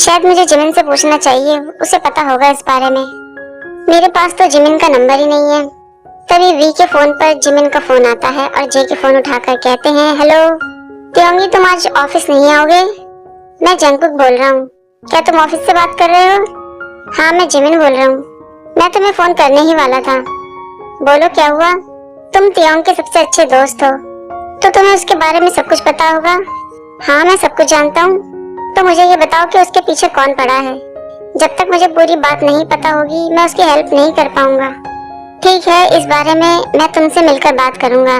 शायद मुझे जिमिन से पूछना चाहिए, उसे पता होगा इस बारे में। मेरे पास तो जिमिन का नंबर ही नहीं है। तभी वी के फोन पर जिमिन का फोन आता है और जे के फोन उठाकर कहते हैं, हेलो त्योंगी, तुम आज ऑफिस नहीं आओगे? मैं जंगकुक बोल रहा हूँ। क्या तुम ऑफिस से बात कर रहे हो? हाँ, मैं जिमिन बोल रहा हूँ। मैं तुम्हें फोन करने ही वाला था। बोलो, क्या हुआ? तुम त्योंग के सबसे अच्छे दोस्त हो, तो तुम्हें उसके बारे में सब कुछ पता होगा। हाँ, मैं सब कुछ जानता हूँ। तो मुझे ये बताओ कि उसके पीछे कौन पड़ा है। जब तक मुझे पूरी बात नहीं पता होगी, मैं उसकी हेल्प नहीं कर पाऊंगा। ठीक है, इस बारे में मैं तुमसे मिलकर बात करूंगा।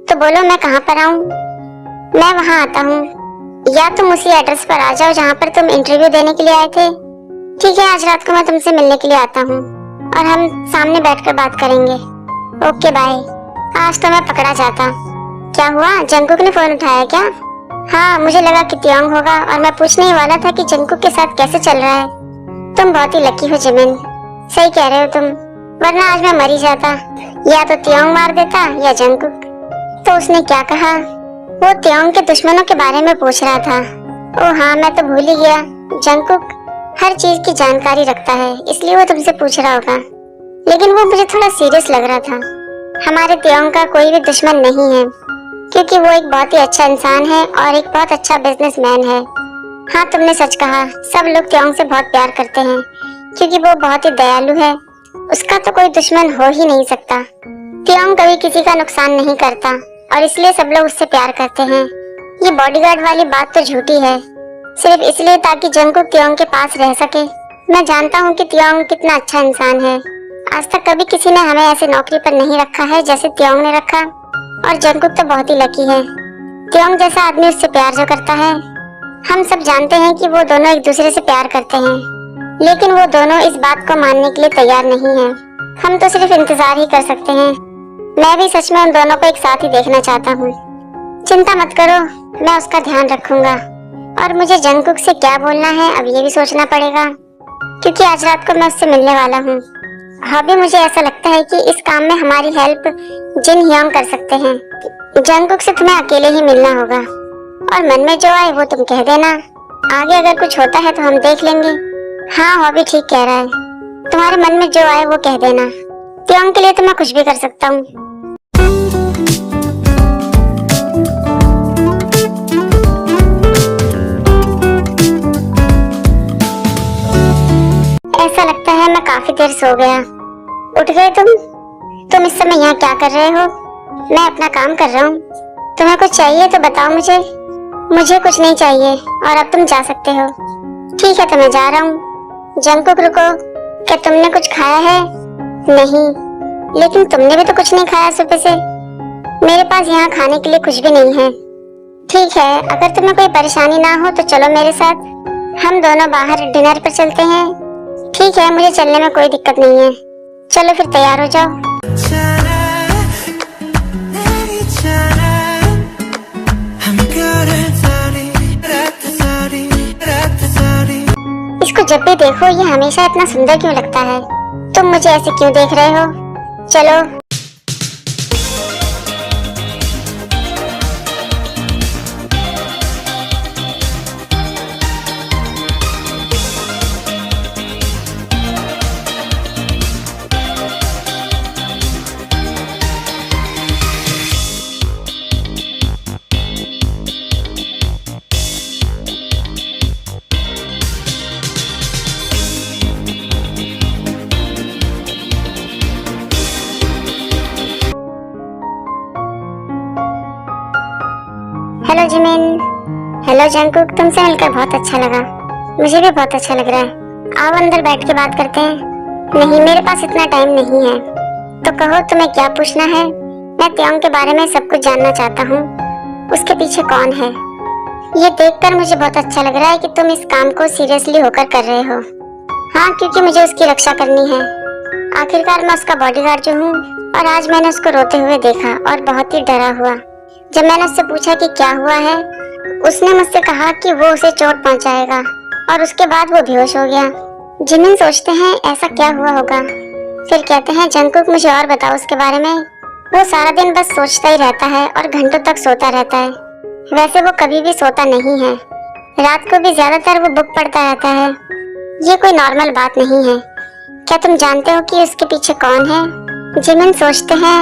तो बोलो, मैं कहाँ पर आऊँ? मैं वहाँ आता हूँ, या तुम उसी एड्रेस पर आ जाओ जहाँ पर तुम इंटरव्यू देने के लिए आए थे। ठीक है, आज रात को मैं तुमसे मिलने के लिए आता हूँ और हम सामने बैठकर बात करेंगे। Okay, bye. आज तो मैं पकड़ा जाता। क्या हुआ, जंगकुक ने फोन उठाया क्या? हाँ, मुझे लगा कि त्योंग होगा और मैं पूछने ही वाला था कि जंगकुक के साथ कैसे चल रहा है। तुम बहुत ही लकी हो जिमिन। सही कह रहे हो तुम, वरना आज मैं मर ही जाता। या तो त्योंग मार देता या जंगकुक। तो उसने क्या कहा? वो त्योंग के दुश्मनों के बारे में पूछ रहा था। ओह हाँ, मैं तो भूल ही गया। जंगकुक हर चीज की जानकारी रखता है, इसलिए वो तुमसे पूछ रहा होगा। लेकिन वो मुझे थोड़ा सीरियस लग रहा था। हमारे त्योंग का कोई भी दुश्मन नहीं है, क्योंकि वो एक बहुत ही अच्छा इंसान है और एक बहुत अच्छा बिजनेसमैन है। हाँ, तुमने सच कहा। सब लोग त्योंग से बहुत प्यार करते हैं, क्योंकि वो बहुत ही दयालु है। उसका तो कोई दुश्मन हो ही नहीं सकता। त्योंग कभी किसी का नुकसान नहीं करता और इसलिए सब लोग उससे प्यार करते हैं। ये बॉडीगार्ड वाली बात तो झूठी है, सिर्फ इसलिए ताकि जंगकुक त्योंग के पास रह सके। मैं जानता हूँ कि त्योंग कितना अच्छा इंसान है। आज तक कभी किसी ने हमें ऐसे नौकरी पर नहीं रखा है जैसे त्योंग ने रखा, और जंगकुक तो बहुत ही लकी है। त्योंग जैसा आदमी उससे प्यार जो करता है। हम सब जानते हैं कि वो दोनों एक दूसरे से प्यार करते हैं, लेकिन वो दोनों इस बात को मानने के लिए तैयार नहीं हैं। हम तो सिर्फ इंतजार ही कर सकते हैं। मैं भी सच में उन दोनों को एक साथ ही देखना चाहता हूँ। चिंता मत करो, मैं उसका ध्यान रखूंगा। और मुझे जंगकुक से क्या बोलना है, अब ये भी सोचना पड़ेगा, क्योंकि आज रात को मैं उससे मिलने वाला हूँ। अभी मुझे ऐसा लगता है कि इस काम में हमारी हेल्प जिन ह्योंग कर सकते हैं। जंगकुक से तुम्हें अकेले ही मिलना होगा, और मन में जो आए वो तुम कह देना। आगे अगर कुछ होता है तो हम देख लेंगे। हाँ, हॉबी ठीक कह रहा है। तुम्हारे मन में जो आए वो कह देना। त्योंग के लिए तो मैं कुछ भी कर सकता हूँ। ऐसा लगता है मैं काफी देर सो गया। उठ गए तुम? तुम इस समय यहाँ क्या कर रहे हो? मैं अपना काम कर रहा हूँ। तुम्हें कुछ चाहिए तो बताओ मुझे। मुझे कुछ नहीं चाहिए और अब तुम जा सकते हो। ठीक है, तो मैं जा रहा हूँ। जंगकुक रुको, क्या तुमने कुछ खाया है? नहीं, लेकिन तुमने भी तो कुछ नहीं खाया सुबह से। मेरे पास यहाँ खाने के लिए कुछ भी नहीं है। ठीक है, अगर तुम्हें कोई परेशानी ना हो तो चलो मेरे साथ, हम दोनों बाहर डिनर पर चलते हैं। ठीक है, मुझे चलने में कोई दिक्कत नहीं है। चलो फिर, तैयार हो जाओ। इसको जब भी देखो ये हमेशा इतना सुंदर क्यों लगता है? तुम मुझे ऐसे क्यों देख रहे हो? चलो। Hello Jimin. हेलो जंगकुक, तुमसे मिलकर बहुत अच्छा लगा। मुझे भी बहुत अच्छा लग रहा है। आओ अंदर बैठ के बात करते हैं। नहीं, मेरे पास इतना टाइम नहीं है। तो कहो, तुम्हें क्या पूछना है? मैं त्योंग के बारे में सब कुछ जानना चाहता हूँ। उसके पीछे कौन है? ये देखकर मुझे बहुत अच्छा लग रहा है कि तुम इस काम को सीरियसली होकर कर रहे हो। हाँ, क्योंकि मुझे उसकी रक्षा करनी है। आखिरकार मैं उसका बॉडीगार्ड जो हूँ, और आज मैंने उसको रोते हुए देखा और बहुत ही डरा हुआ। जब मैंने उससे पूछा कि क्या हुआ है, उसने मुझसे कहा कि वो उसे चोट पहुंचाएगा, और उसके बाद वो बेहोश हो गया। जिमिन सोचते हैं ऐसा क्या हुआ होगा। फिर कहते हैं, जंगकुक मुझे और बताओ उसके बारे में। वो सारा दिन बस सोचता ही रहता है और घंटों तक सोता रहता है। वैसे वो कभी भी सोता नहीं है, रात को भी ज्यादातर वो बुक पढ़ता रहता है। ये कोई नॉर्मल बात नहीं है। क्या तुम जानते हो कि उसके पीछे कौन है? जिमिन सोचते हैं,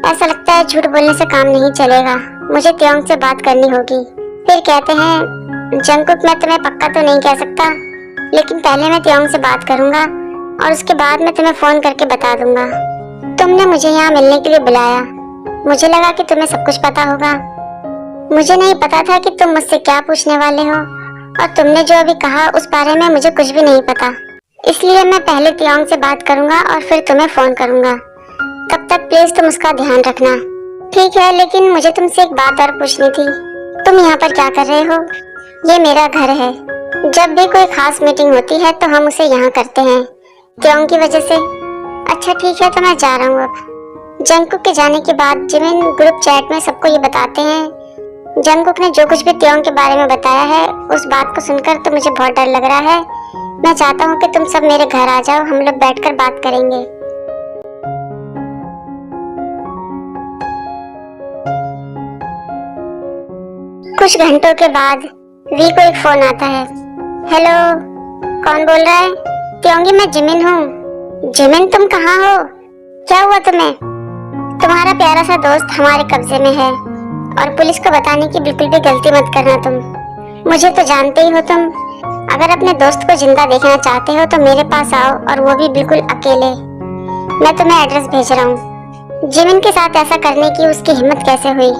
ऐसा लगता है झूठ बोलने से काम नहीं चलेगा, मुझे त्योंग से बात करनी होगी। फिर कहते हैं, जंगकुक मैं तुम्हें पक्का तो नहीं कह सकता, लेकिन पहले मैं त्योंग से बात करूंगा और उसके बाद मैं तुम्हें फोन करके बता दूंगा। तुमने मुझे यहाँ मिलने के लिए बुलाया, मुझे लगा कि तुम्हें सब कुछ पता होगा। मुझे नहीं पता था कि तुम मुझसे क्या पूछने वाले हो, और तुमने जो अभी कहा उस बारे में मुझे कुछ भी नहीं पता। इसलिए मैं पहले त्योंग से बात करूंगा और फिर तुम्हें फोन करूंगा। तब तक प्लीज तुम उसका ध्यान रखना। ठीक है, लेकिन मुझे तुमसे एक बात और पूछनी थी। तुम यहाँ पर क्या कर रहे हो? ये मेरा घर है। जब भी कोई खास मीटिंग होती है तो हम उसे यहाँ करते हैं, त्योंग की वजह से। अच्छा ठीक है, तो मैं जा रहा हूँ अब। जंगकुक के जाने के बाद जिमिन ग्रुप चैट में सबको ये बताते हैं। जंगकुक ने जो कुछ भी त्योंग के बारे में बताया है, उस बात को सुनकर तो मुझे बहुत डर लग रहा है। मैं चाहता हूँ कि तुम सब मेरे घर आ जाओ, हम लोग बैठकर बात करेंगे। कुछ घंटों के बाद वी को एक फोन आता है। हेलो, कौन बोल रहा है? त्योंगी, मैं जिमिन हूँ। जिमिन, तुम कहाँ हो? क्या हुआ तुम्हें? तुम्हारा प्यारा सा दोस्त हमारे कब्जे में है और पुलिस को बताने की बिल्कुल भी गलती मत करना तुम। मुझे तो जानते ही हो तुम। अगर अपने दोस्त को जिंदा देखना चाहते हो तो मेरे पास आओ, और वो भी बिल्कुल अकेले। मैं तुम्हें एड्रेस भेज रहा हूँ। जिमिन के साथ ऐसा करने की उसकी हिम्मत कैसे हुई?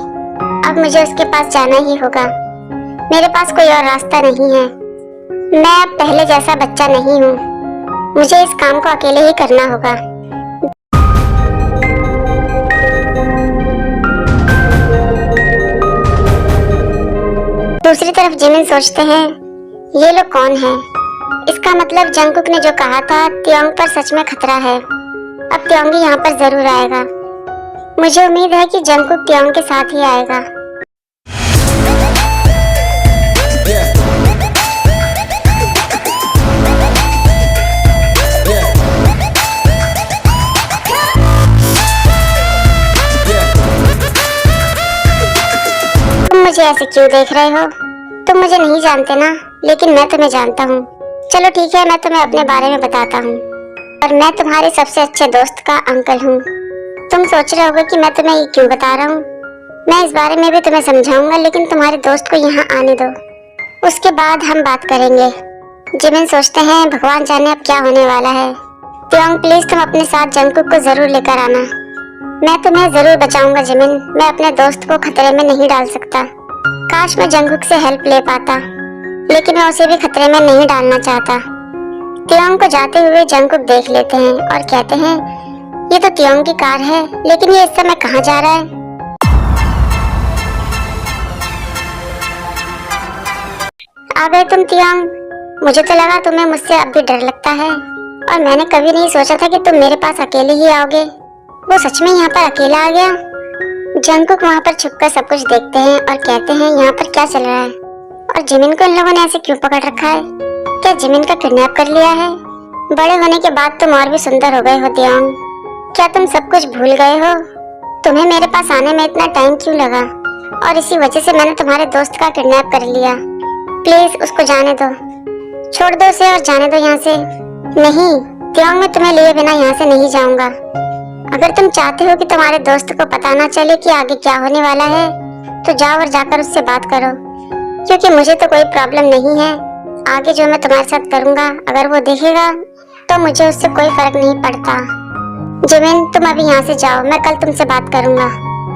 अब मुझे उसके पास जाना ही होगा। मेरे पास कोई और रास्ता नहीं है। मैं अब पहले जैसा बच्चा नहीं हूँ। मुझे इस काम को अकेले ही करना होगा। दूसरी तरफ जिमिन सोचते हैं, ये लोग कौन हैं? इसका मतलब जंगकुक ने जो कहा था, त्योंग पर सच में खतरा है। अब त्योंगी यहाँ पर जरूर आएगा। मुझे उम्मीद है कि जंगकुक त्योंग के साथ ही आएगा। तुम मुझे ऐसे क्यों देख रहे हो? तुम मुझे नहीं जानते ना, लेकिन मैं तुम्हें जानता हूँ। चलो ठीक है, मैं तुम्हें अपने बारे में बताता हूँ। और मैं तुम्हारे सबसे अच्छे दोस्त का अंकल हूँ। तुम सोच रहे होगे कि मैं तुम्हें ये क्यों बता रहा हूँ। मैं इस बारे में भी तुम्हें समझाऊंगा, लेकिन तुम्हारे दोस्त को यहाँ आने दो, उसके बाद हम बात करेंगे। जिमिन सोचते हैं, भगवान जाने अब क्या होने वाला है। त्योंग, प्लीज तुम अपने साथ जंगकुक को जरूर लेकर आना। मैं तुम्हें जरूर बचाऊंगा जिमिन। मैं अपने दोस्त को खतरे में नहीं डाल सकता। काश मैं जंगकुक से हेल्प ले पाता, लेकिन मैं उसे भी खतरे में नहीं डालना चाहता। त्योंग को जाते हुए जंगकुक देख लेते हैं और कहते हैं, ये तो त्योंग की कार है, लेकिन ये इस समय कहाँ जा रहा है? आ गए तुम त्योंग। मुझे तो लगा तुम्हें मुझसे अब भी डर लगता है, और मैंने कभी नहीं सोचा था कि तुम मेरे पास अकेले ही आओगे। वो सच में यहाँ पर अकेला आ गया? जंगकुक वहाँ पर छुपकर सब कुछ देखते हैं और कहते हैं, यहाँ पर क्या चल रहा है? और जिमिन को इन लोगों ने ऐसे क्यों पकड़ रखा है? क्या जिमिन का किडनैप कर लिया है? बड़े होने के बाद तुम और भी सुंदर हो गए हो त्योंग। क्या तुम सब कुछ भूल गए हो? तुम्हें मेरे पास आने में इतना टाइम क्यों लगा? और इसी वजह से मैंने तुम्हारे दोस्त का किडनैप कर लिया। प्लीज उसको जाने दो, छोड़ दो उसे और जाने दो यहाँ से। नहीं त्योंग, मैं तुम्हें लिए बिना यहाँ से नहीं जाऊंगा। अगर तुम चाहते हो कि तुम्हारे दोस्त को पता ना चले कि आगे क्या होने वाला है, तो जाओ और जाकर उससे बात करो, क्योंकि मुझे तो कोई प्रॉब्लम नहीं है। आगे जो मैं तुम्हारे साथ करूंगा, अगर वो देखेगा तो मुझे उससे कोई फर्क नहीं पड़ता। जिमिन, तुम अभी यहाँ से जाओ, मैं कल तुमसे बात करूंगा।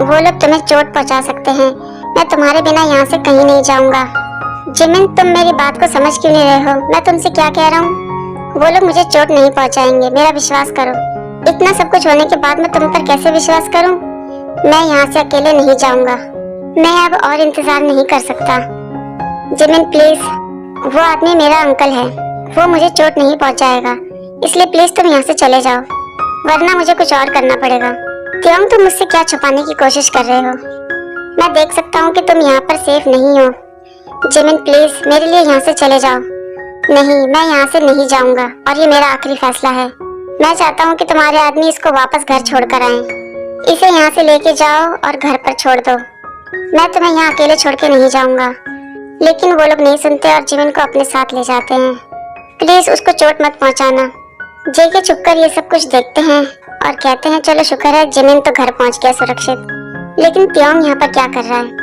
वो लोग तुम्हें चोट पहुँचा सकते हैं। मैं तुम्हारे बिना यहाँ से कहीं नहीं जाऊंगा। जिमिन, तुम मेरी बात को समझ क्यों नहीं रहे हो? मैं तुमसे क्या कह रहा हूँ? वो लोग मुझे चोट नहीं पहुँचाएंगे, मेरा विश्वास करो। इतना सब कुछ होने के बाद मैं तुम पर कैसे विश्वास करूं? मैं यहाँ से अकेले नहीं जाऊंगा। मैं अब और इंतजार नहीं कर सकता। जिमिन प्लीज, वो आदमी मेरा अंकल है, वो मुझे चोट नहीं पहुंचाएगा, इसलिए प्लीज तुम यहाँ से चले जाओ, वरना मुझे कुछ और करना पड़ेगा। त्योंग, तुम मुझसे क्या छुपाने की कोशिश कर रहे हो? मैं देख सकता हूँ कि तुम यहाँ पर सेफ नहीं हो। जिमिन प्लीज, मेरे लिए यहाँ से चले जाओ। नहीं, मैं यहाँ से नहीं जाऊंगा, और ये मेरा आखिरी फैसला है। मैं चाहता हूँ कि तुम्हारे आदमी इसको वापस घर छोड़कर आए। इसे यहाँ से लेके जाओ और घर पर छोड़ दो। मैं तुम्हें यहाँ अकेले छोड़ के नहीं जाऊंगा। लेकिन वो लोग नहीं सुनते और जिमिन को अपने साथ ले जाते हैं। प्लीज उसको चोट मत पहुंचाना। जेके छुपकर ये सब कुछ देखते हैं और कहते हैं चलो शुक्र है जिमिन तो घर पहुंच गया सुरक्षित। लेकिन त्योंग यहाँ पर क्या कर रहा है?